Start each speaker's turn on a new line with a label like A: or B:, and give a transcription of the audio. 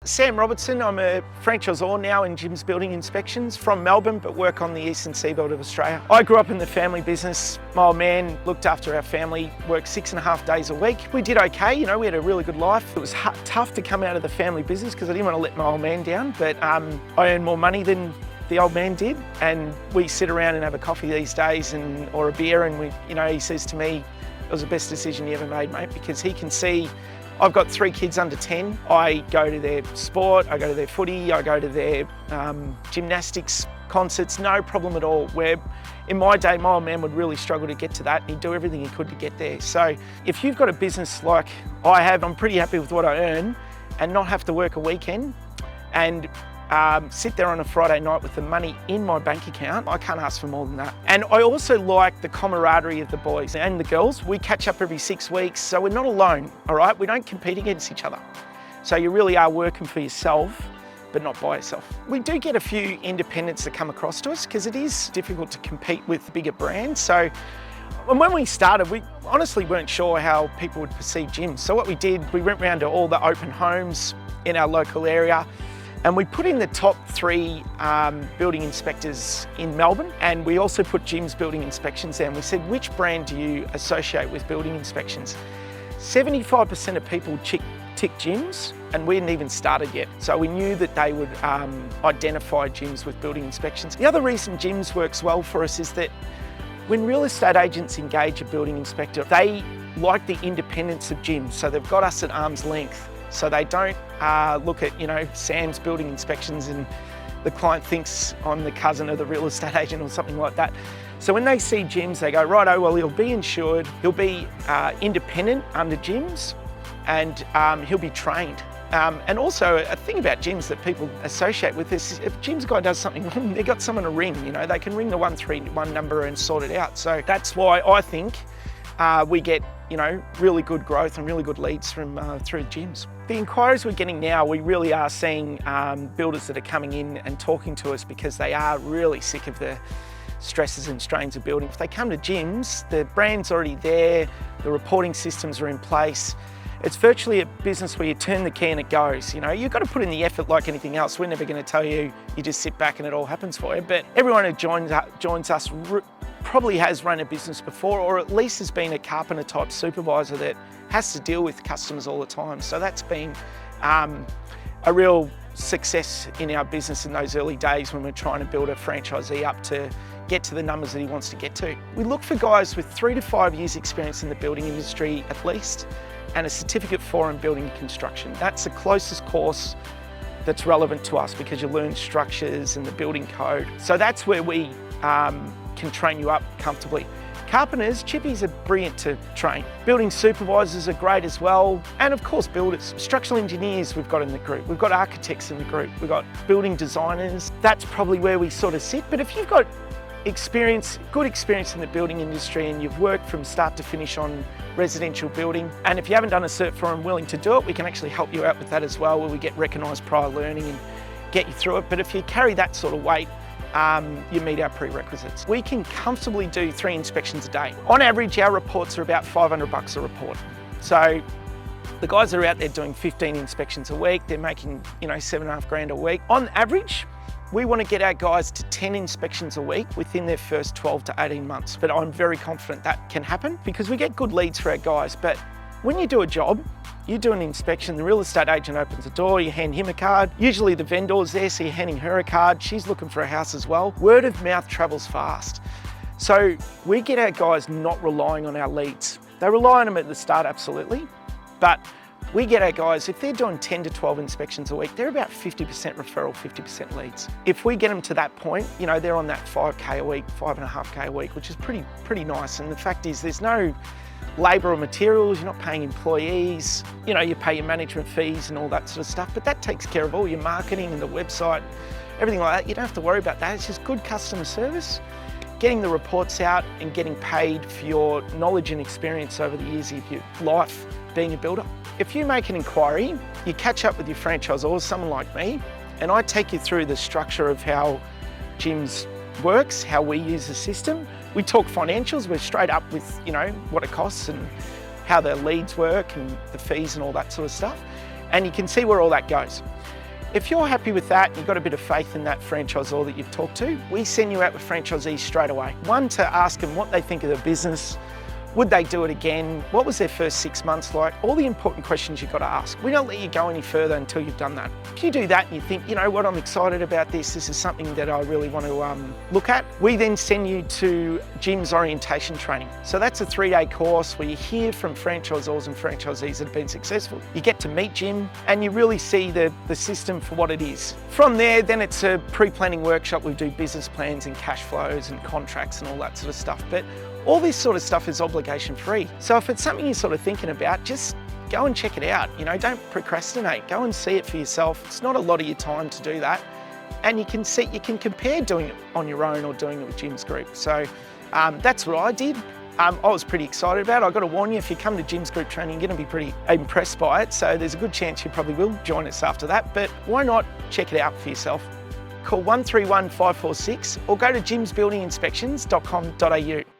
A: Sam Robertson, I'm a franchisor now in Jim's Building Inspections from Melbourne, but work on the eastern seaboard of Australia. I grew up in the family business. My old man looked after our family, worked 6.5 days a week. We did okay, we had a really good life. It was tough to come out of the family business because I didn't want to let my old man down, but I earned more money than the old man did. And we sit around and have a coffee these days or a beer, and he says to me, it was the best decision you ever made, mate, because he can see I've got 3 kids under 10. I go to their sport, I go to their footy, I go to their gymnastics concerts, no problem at all. Where in my day, my old man would really struggle to get to that, and he'd do everything he could to get there. So if you've got a business like I have, I'm pretty happy with what I earn and not have to work a weekend and sit there on a Friday night with the money in my bank account. I can't ask for more than that. And I also like the camaraderie of the boys and the girls. We catch up every 6 weeks, so we're not alone, all right? We don't compete against each other. So you really are working for yourself, but not by yourself. We do get a few independents that come across to us because it is difficult to compete with bigger brands. So when we started, we honestly weren't sure how people would perceive gyms. So what we did, we went around to all the open homes in our local area, and we put in the top 3 building inspectors in Melbourne, and we also put Jim's Building Inspections there, and we said, which brand do you associate with building inspections? 75% of people tick Jim's, and we hadn't even started yet. So we knew that they would identify Jim's with building inspections. The other reason Jim's works well for us is that when real estate agents engage a building inspector, they like the independence of Jim's, so they've got us at arm's length. So they don't look at, Sam's Building Inspections and the client thinks I'm the cousin of the real estate agent or something like that. So when they see Jim's, they go, righto, well, he'll be insured, he'll be independent under Jim's, and he'll be trained. And also a thing about Jim's that people associate with this is if Jim's guy does something wrong, they've got someone to ring, they can ring the 131 number and sort it out. So that's why I think we get really good growth and really good leads from through gyms. The inquiries we're getting now, we really are seeing builders that are coming in and talking to us because they are really sick of the stresses and strains of building. If they come to gyms, the brand's already there, the reporting systems are in place. It's virtually a business where you turn the key and it goes. You've got to put in the effort like anything else. We're never going to tell you, you just sit back and it all happens for you. But everyone who joins us probably has run a business before, or at least has been a carpenter type supervisor that has to deal with customers all the time. So that's been a real success in our business in those early days when we're trying to build a franchisee up to get to the numbers that he wants to get to. We look for guys with 3 to 5 years experience in the building industry at least, and a certificate 4 in building construction. That's the closest course that's relevant to us because you learn structures and the building code. So that's where we can train you up comfortably. Carpenters, chippies are brilliant to train. Building supervisors are great as well. And of course, builders. Structural engineers we've got in the group. We've got architects in the group. We've got building designers. That's probably where we sort of sit. But if you've got good experience in the building industry and you've worked from start to finish on residential building, and if you haven't done a cert for and willing to do it, we can actually help you out with that as well, where we get recognised prior learning and get you through it. But if you carry that sort of weight, you meet our prerequisites. We can comfortably do 3 inspections a day. On average, our reports are about $500 a report. So the guys that are out there doing 15 inspections a week, they're making, $7.5 grand a week. On average, we want to get our guys to 10 inspections a week within their first 12 to 18 months. But I'm very confident that can happen because we get good leads for our guys. But when you do a job, you do an inspection, the real estate agent opens the door, you hand him a card. Usually the vendor's there, so you're handing her a card. She's looking for a house as well. Word of mouth travels fast. So we get our guys not relying on our leads. They rely on them at the start, absolutely. But we get our guys, if they're doing 10 to 12 inspections a week, they're about 50% referral, 50% leads. If we get them to that point, they're on that 5K a week, 5.5K a week, which is pretty nice. And the fact is there's no labour or materials, you're not paying employees, you pay your management fees and all that sort of stuff, but that takes care of all your marketing and the website, everything like that. You don't have to worry about that. It's just good customer service, getting the reports out and getting paid for your knowledge and experience over the years of your life being a builder. If you make an inquiry, you catch up with your franchisor, someone like me, and I take you through the structure of how Jim's works, how we use the system. We talk financials, we're straight up with, what it costs and how the leads work and the fees and all that sort of stuff. and you can see where all that goes. If you're happy with that, and you've got a bit of faith in that franchisor that you've talked to, we send you out with franchisees straight away. One, to ask them what they think of the business. Would they do it again? What was their first 6 months like? All the important questions you've got to ask. We don't let you go any further until you've done that. If you do that and you think, you know what, I'm excited about this is something that I really want to look at, we then send you to Jim's orientation training. So that's a 3-day course where you hear from franchisors and franchisees that have been successful. You get to meet Jim and you really see the system for what it is. From there, then it's a pre-planning workshop. We do business plans and cash flows and contracts and all that sort of stuff. But all this sort of stuff is obligation free. So if it's something you're sort of thinking about, just go and check it out. You know, don't procrastinate. Go and see it for yourself. It's not a lot of your time to do that. And you can compare doing it on your own or doing it with Jim's group. So that's what I did. I was pretty excited about it. I've got to warn you, if you come to Jim's group training, you're going to be pretty impressed by it. So there's a good chance you probably will join us after that. But why not check it out for yourself? Call 131 546 or go to jimsbuildinginspections.com.au.